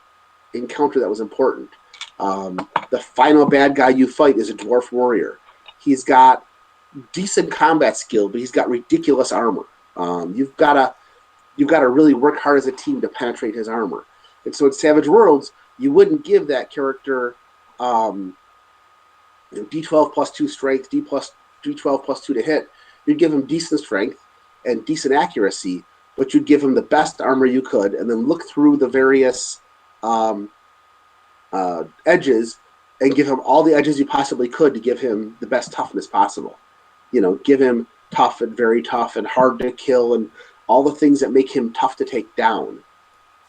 encounter that was important. The final bad guy you fight is a dwarf warrior. He's got decent combat skill, but he's got ridiculous armor. You've got to really work hard as a team to penetrate his armor. And so in Savage Worlds, you wouldn't give that character D12 plus 2 strength, D12 plus 2 to hit. You'd give him decent strength and decent accuracy, but you'd give him the best armor you could, and then look through the various edges and give him all the edges you possibly could to give him the best toughness possible. Give him tough and very tough and hard to kill and all the things that make him tough to take down.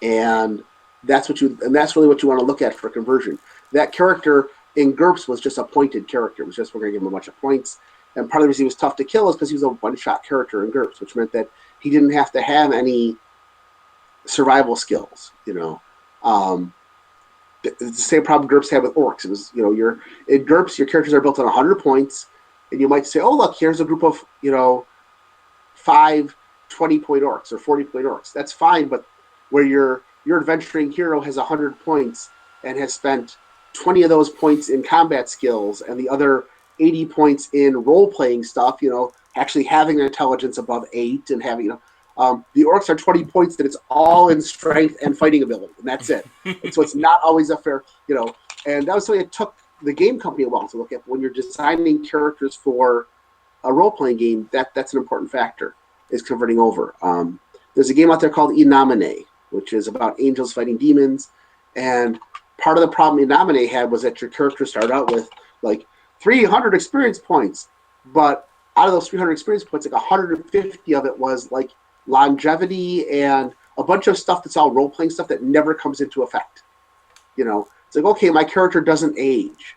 And that's really what you want to look at for conversion. That character in GURPS was just a pointed character. It was just, we're going to give him a bunch of points. And part of the reason he was tough to kill is because he was a one-shot character in GURPS, which meant that he didn't have to have any survival skills. It's the same problem GURPS had with orcs. It was, in GURPS, your characters are built on 100 points, and you might say, oh, look, here's a group of, 5 20-point orcs or 40-point orcs. That's fine, but where your adventuring hero has 100 points and has spent 20 of those points in combat skills and the other 80 points in role-playing stuff, actually having an intelligence above 8 and having, the orcs are 20 points that it's all in strength and fighting ability, and that's it. And so it's not always a fair, and that was something it took the game company a while to look at. When you're designing characters for a role-playing game, that's an important factor, is converting over. There's a game out there called Inomine, which is about angels fighting demons, and part of the problem Inomine had was that your character started out with, 300 experience points, but out of those 300 experience points, 150 of it was, longevity and a bunch of stuff that's all role-playing stuff that never comes into effect. It's okay, my character doesn't age.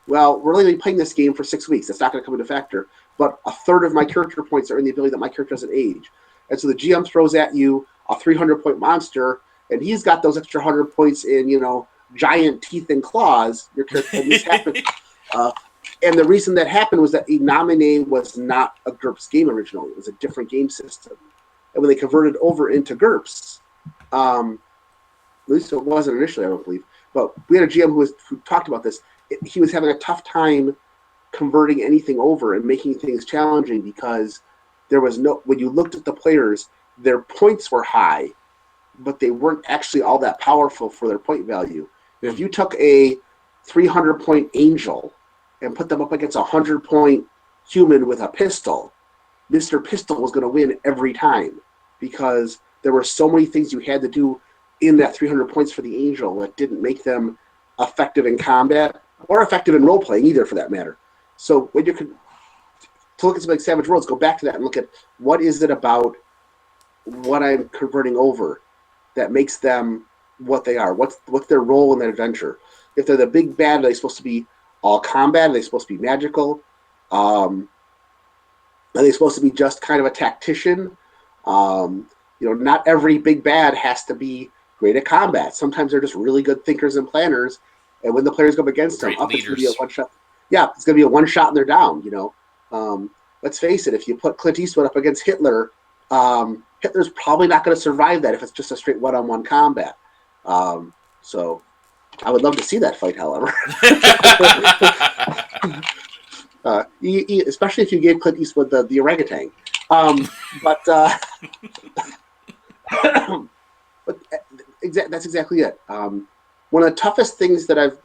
Well, we're only playing this game for 6 weeks. That's not going to come into factor. But a third of my character points are in the ability that my character doesn't age. And so the GM throws at you a 300-point monster, and he's got those extra 100 points in, giant teeth and claws. Your character, and this happens. And the reason that happened was that Inomine was not a GURPS game originally. It was a different game system. And when they converted over into GURPS, at least it wasn't initially, I don't believe, but we had a GM who talked about this. He was having a tough time converting anything over and making things challenging because there was when you looked at the players, their points were high, but they weren't actually all that powerful for their point value. And if you took a 300-point angel and put them up against a 100-point human with a pistol, Mr. Pistol was going to win every time because there were so many things you had to do in that 300 points for the angel that didn't make them effective in combat or effective in role-playing either, for that matter. So when you can to look at something like Savage Worlds, go back to that and look at what is it about what I'm converting over that makes them what they are. What's their role in that adventure? If they're the big bad, are they supposed to be all combat? Are they supposed to be magical? Are they supposed to be just kind of a tactician? Not every big bad has to be great at combat. Sometimes they're just really good thinkers and planners, and when the players go up against them, it's going to be a one shot. Yeah, it's going to be a one shot and they're down. Let's face it. If you put Clint Eastwood up against Hitler, Hitler's probably not going to survive that if it's just a straight one-on-one combat. So I would love to see that fight, however. Especially if you gave Clint Eastwood the orangutan. But that's exactly it. One of the toughest things that I've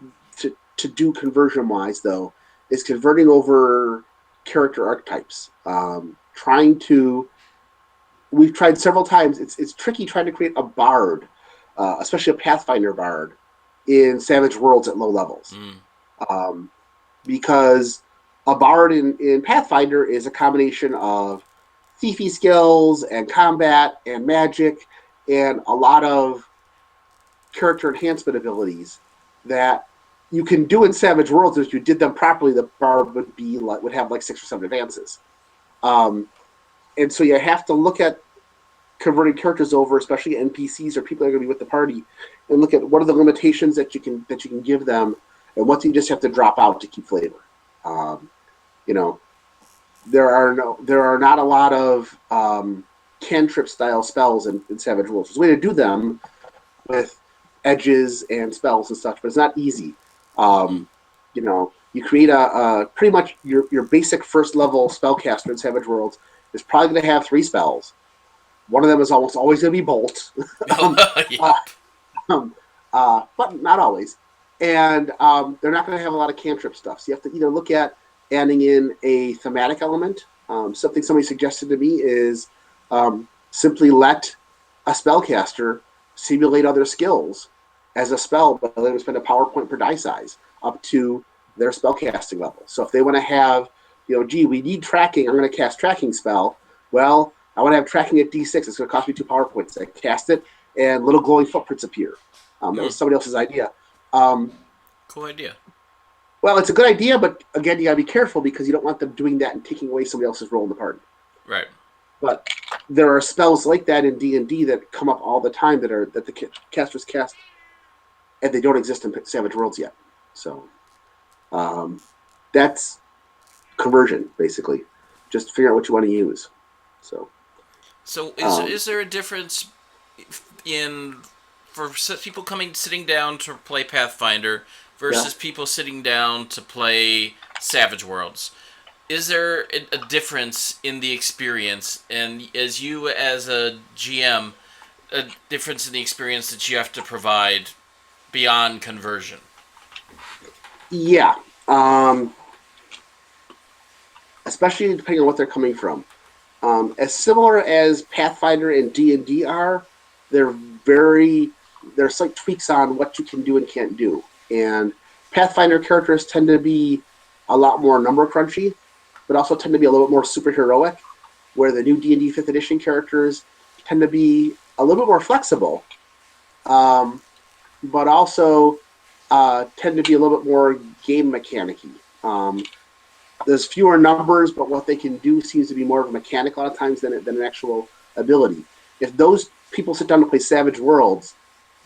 to do conversion-wise, though, is converting over character archetypes. We've tried several times. It's tricky trying to create a bard, especially a Pathfinder bard, in Savage Worlds at low levels. Because a bard in Pathfinder is a combination of thiefy skills and combat and magic and a lot of character enhancement abilities that you can do in Savage Worlds. If you did them properly, the bard would have 6 or 7 advances. And so you have to look at converting characters over, especially NPCs or people that are going to be with the party, and look at what are the limitations that you can give them, and what do you just have to drop out to keep flavor. there are not a lot of cantrip style spells in Savage Worlds. There's a way to do them with edges and spells and such, but it's not easy. Mm-hmm. You create a pretty much your basic first level spellcaster in Savage Worlds is probably going to have three spells. One of them is almost always going to be Bolt, um, uh, Yep. but not always. And they're not going to have a lot of cantrip stuff. So you have to either look at adding in a thematic element. Something somebody suggested to me is simply let a spellcaster simulate other skills as a spell, but let them spend a PowerPoint per die size up to their spellcasting level. So if they want to have, gee, we need tracking, I'm going to cast tracking spell. Well, I want to have tracking at D6. It's going to cost me 2 PowerPoints. I cast it, and little glowing footprints appear. That Hmm. was somebody else's idea. Um, Cool idea. well, it's a good idea, but again, you got to be careful because you don't want them doing that and taking away somebody else's role in the party. Right. But there are spells like that in D&D that come up all the time that the casters cast, and they don't exist in Savage Worlds yet. So um, that's conversion, basically. Just figure out what you want to use. So So um, is there a difference in for people coming sitting down to play Pathfinder yeah, versus people sitting down to play Savage Worlds? Is there a difference in the experience, and as you as a GM, a difference in the experience that you have to provide beyond conversion? yeah. Um, Especially depending on what they're coming from. As similar as Pathfinder and D&D are, they're very there's slight tweaks on what you can do and can't do. And Pathfinder characters tend to be a lot more number crunchy, but also tend to be a little bit more superheroic, where the new D&D 5th edition characters tend to be a little bit more flexible, um, but also tend to be a little bit more game mechanic-y. There's fewer numbers, but what they can do seems to be more of a mechanic a lot of times than an actual ability. If those people sit down to play Savage Worlds,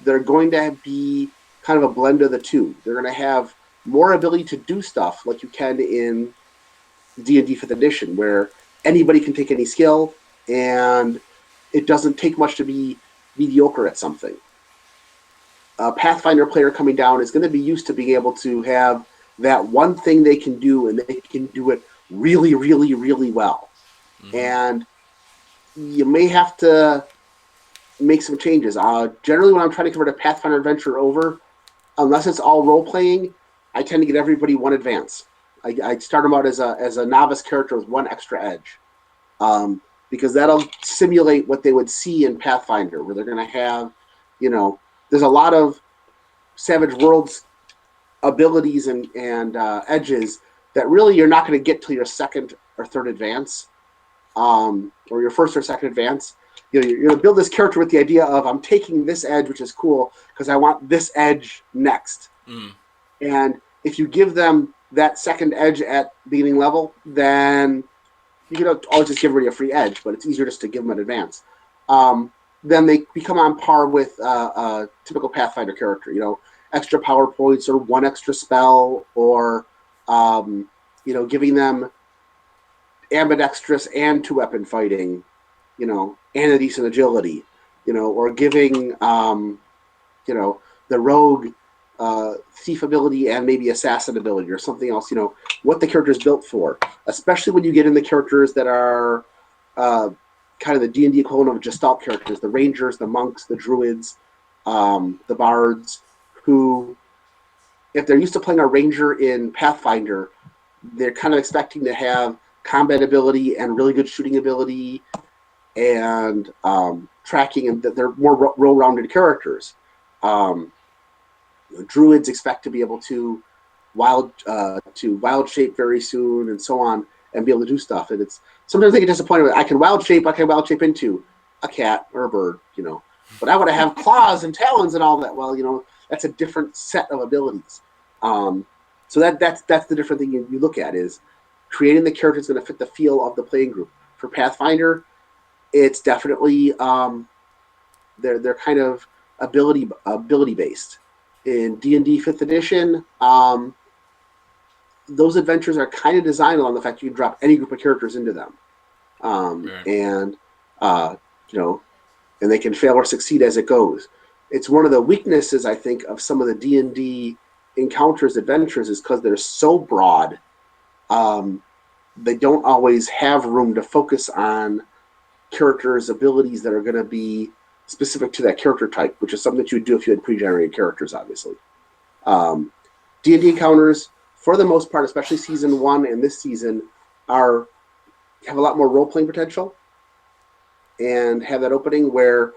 they're going to be kind of a blend of the two. They're going to have more ability to do stuff like you can in D&D 5th edition, where anybody can take any skill, and it doesn't take much to be mediocre at something. A Pathfinder player coming down is going to be used to being able to have that one thing they can do, and they can do it really, really, really well. Mm-hmm. And you may have to make some changes. Generally, when I'm trying to convert a Pathfinder adventure over, unless it's all role playing, I tend to get everybody one advance. I start them out as a novice character with one extra edge, because that'll simulate what they would see in Pathfinder, where they're going to have, there's a lot of Savage Worlds abilities and edges that really you're not going to get till your second or third advance, or your first or second advance. You're going to build this character with the idea of I'm taking this edge, which is cool because I want this edge next. Mm. And if you give them that second edge at beginning level, then you can always just give everybody a free edge, but it's easier just to give them an advance. Then they become on par with a typical Pathfinder character. Extra power points or one extra spell, or giving them ambidextrous and two-weapon fighting, and a decent agility, or giving the rogue thief ability and maybe assassin ability or something else. What the character is built for, especially when you get in the characters that are uh, kind of the D&D equivalent of Gestalt characters, the rangers, the monks, the druids, the bards, who, if they're used to playing a ranger in Pathfinder, they're kind of expecting to have combat ability and really good shooting ability and tracking, and that they're more well-rounded characters. Um, Druids expect to be able to wild shape very soon, and so on, and be able to do stuff. And it's sometimes they get disappointed with I can wild shape. I can wild shape into a cat or a bird, but I want to have claws and talons and all that. Well, that's a different set of abilities. Um, so that's the different thing you look at is creating the character that's going to fit the feel of the playing group. For Pathfinder, it's definitely they're kind of ability based. In D&D 5th edition, those adventures are kind of designed along the fact you can drop any group of characters into them, Right. and uh, you know, and they can fail or succeed as it goes. It's one of the weaknesses I think of some of the D&D encounters adventures is because they're so broad. Um, they don't always have room to focus on characters' abilities that are going to be specific to that character type, which is something that you would do if you had pre-generated characters, obviously. Um, D&D encounters, for the most part, especially season 1 and this season, are have a lot more role-playing potential and have that opening where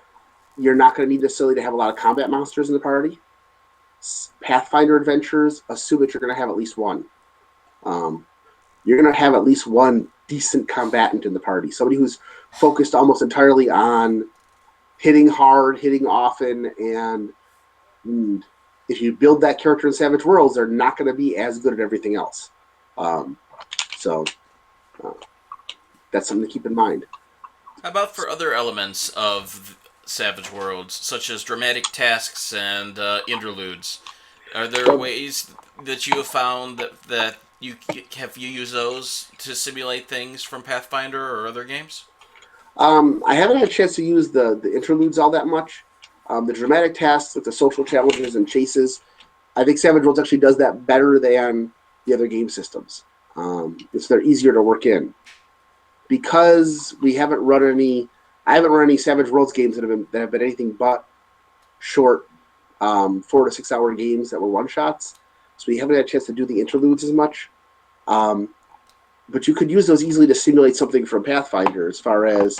you're not going to need necessarily to have a lot of combat monsters in the party. Pathfinder adventures assume that you're going to have at least one. Um, you're going to have at least one decent combatant in the party, somebody who's focused almost entirely on hitting hard, hitting often, and if you build that character in Savage Worlds, they're not going to be as good at everything else. Um, so uh, that's something to keep in mind. How about for other elements of Savage Worlds, such as dramatic tasks and interludes? Are there So ways that you have found that you have you used those to simulate things from Pathfinder or other games? I haven't had a chance to use the interludes all that much. The dramatic tasks with the social challenges and chases, I think Savage Worlds actually does that better than the other game systems. So they're easier to work in because we haven't run any. I haven't run any Savage Worlds games that have been anything but short, 4 to 6 hour games that were one shots. So we haven't had a chance to do the interludes as much. Um, but you could use those easily to simulate something from Pathfinder as far as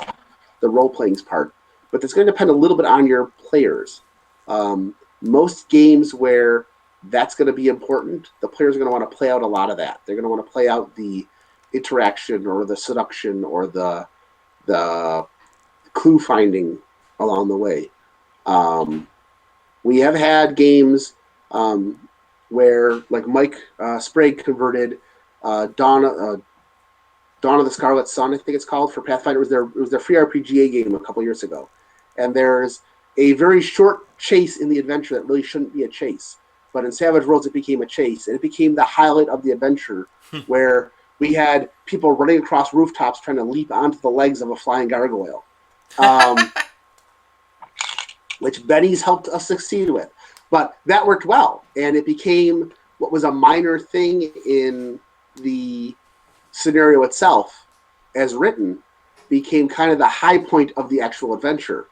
the role playing part. But that's going to depend a little bit on your players. Most games where that's going to be important, the players are going to want to play out a lot of that. They're going to want to play out the interaction or the seduction or the clue finding along the way. Um, we have had games where, like Mike Sprague converted Dawn of the Scarlet Sun, I think it's called, for Pathfinder. It was their free RPGA game a couple years ago, and there's a very short chase in the adventure that really shouldn't be a chase, but in Savage Worlds it became a chase, and it became the highlight of the adventure, where we had people running across rooftops trying to leap onto the legs of a flying gargoyle, um, which Benny's helped us succeed with. But that worked well, and it became what was a minor thing in the scenario itself, as written, became kind of the high point of the actual adventure.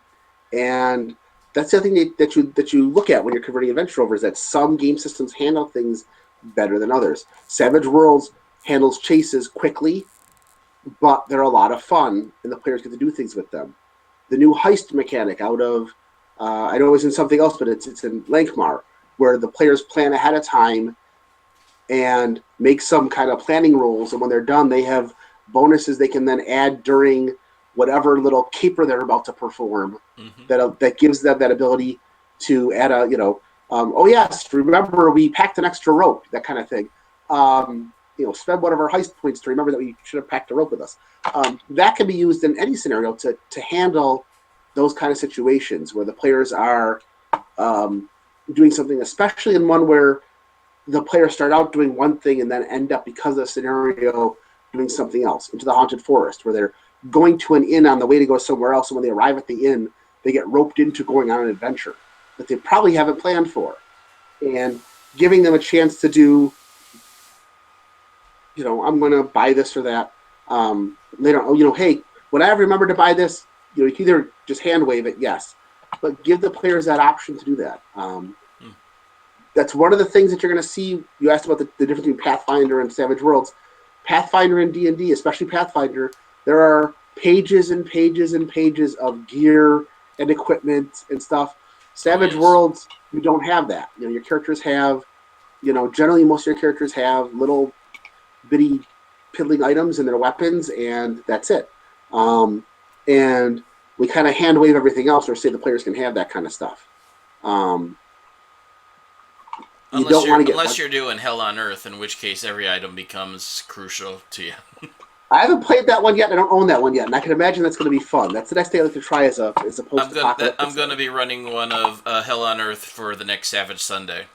And that's the thing that you look at when you're converting adventure over is that some game systems handle things better than others. Savage Worlds handles chases quickly, but they're a lot of fun, and the players get to do things with them. The new heist mechanic out of I know it's in something else, but it's in Lankmar, where the players plan ahead of time and make some kind of planning rolls, and when they're done, they have bonuses they can then add during whatever little caper they're about to perform. Mm-hmm. That gives them that ability to add oh yes, remember we packed an extra rope, that kind of thing. Spend one of our heist points to remember that we should have packed a rope with us. That can be used in any scenario to handle those kind of situations where the players are doing something, especially in one where the players start out doing one thing and then end up, because of the scenario, doing something else. Into the Haunted Forest, where they're going to an inn on the way to go somewhere else, and when they arrive at the inn, they get roped into going on an adventure that they probably haven't planned for. And giving them a chance to do, I'm going to buy this or that. Later on, hey, would I ever remember to buy this? You can either just hand wave it, yes, but give the players that option to do that. That's one of the things that you're going to see. You asked about the difference between Pathfinder and Savage Worlds. Pathfinder and D&D, especially Pathfinder, there are pages and pages and pages of gear and equipment and stuff. Oh Savage yes. Worlds, you don't have that. Your characters have, generally most of your characters have little bitty piddling items in their weapons, and that's it. And we kind of hand wave everything else, or say the players can have that kind of stuff. Um, you Unless don't you're want to get unless you're doing Hell on Earth, in which case every item becomes crucial to you. I haven't played that one yet. I don't own that one yet, and I can imagine that's going to be fun. That's the next thing I like to try as a I'm post-apocalyptic gonna setting. be running one of Hell on Earth for the next Savage Sunday.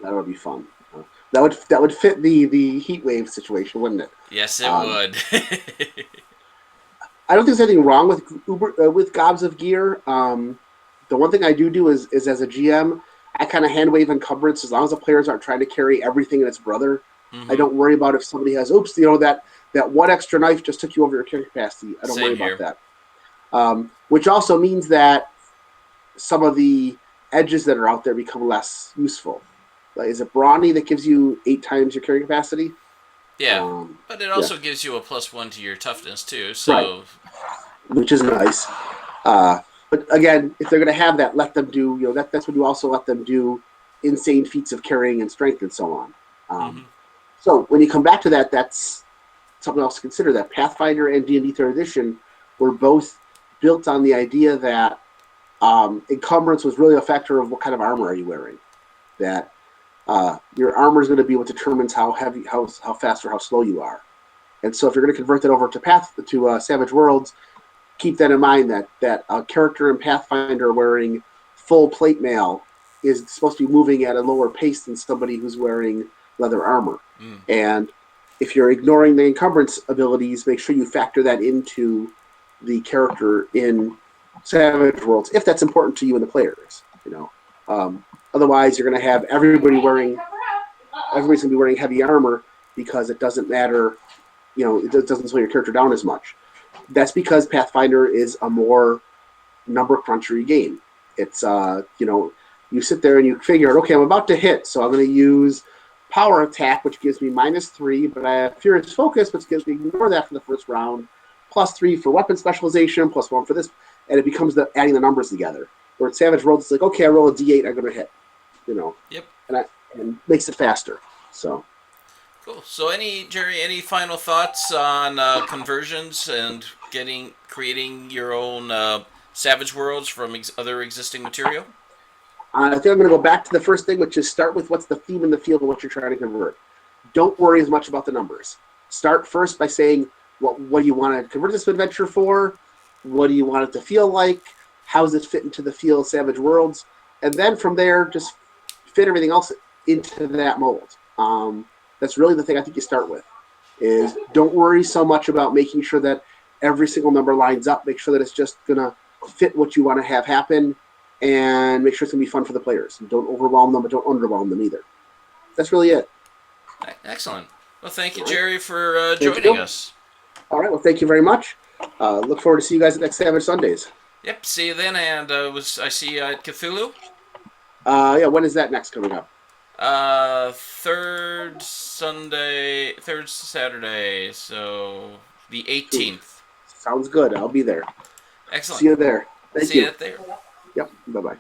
That would be fun. that would fit the heat wave situation, wouldn't it? Yes, it Um, would. I don't think there's anything wrong with gobs of gear. The one thing I do is as a GM, I kind of hand wave encumbrance as long as the players aren't trying to carry everything and its brother. I hmm don't worry about if somebody has, oops, that one extra knife just took you over your carry capacity. I don't worry Same about here. that. Which also means that some of the edges that are out there become less useful. Like, is it brawny that gives you 8 times your carry capacity? Yeah, Um, but it yeah, also gives you a +1 to your toughness too. right, So, which is nice. Uh, but again, if they're going to have that, let them do. That's what you also let them do insane feats of carrying and strength and so on. hmm So when you come back to that, that's something else to consider. That Pathfinder and D&D Third Edition were both built on the idea that encumbrance was really a factor of what kind of armor are you wearing. That your armor is going to be what determines how heavy, how fast or how slow you are. And so if you're going to convert that over to Savage Worlds, keep that in mind that a character in Pathfinder wearing full plate mail is supposed to be moving at a lower pace than somebody who's wearing leather armor. mm. And if you're ignoring the encumbrance abilities, make sure you factor that into the character in Savage Worlds if that's important to you and the players. Otherwise, you're going to have everybody's going to be wearing heavy armor because it doesn't matter. It doesn't slow your character down as much. That's because Pathfinder is a more number crunchy game. It's you sit there and you figure out, okay, I'm about to hit, so I'm going to use power attack, which gives me -3, but I have furious focus, which gives me ignore that for the first round, +3 for weapon specialization, +1 for this, and it becomes adding the numbers together. Where it's Savage Worlds, it's like, okay, I roll a D8, I'm going to hit, you know, Yep. and makes it faster. So Cool. So, Jerry, any final thoughts on conversions and creating your own Savage Worlds from other existing material? I think I'm going to go back to the first thing, which is start with what's the theme in the field and what you're trying to convert. Don't worry as much about the numbers. Start first by saying what do you want to convert this adventure for? What do you want it to feel like? How does it fit into the field Savage Worlds? And then from there, just fit everything else into that mold. That's really the thing I think you start with. Is don't worry so much about making sure that every single number lines up. Make sure that it's just gonna fit what you want to have happen, and make sure it's gonna be fun for the players. Don't overwhelm them, but don't underwhelm them either. That's really it. Excellent. Well, thank you, All right. Jerry, for Thank joining you. us. All right. Well, thank you very much. Look forward to see you guys at next Savage Sundays. Yep. See you then, and I see you at Cthulhu. Yeah. When is that next coming up? Third Saturday, so the Ooh, 18th. sounds good. I'll be there. See Excellent. you there. Thank See you. you there. Yep. Bye bye.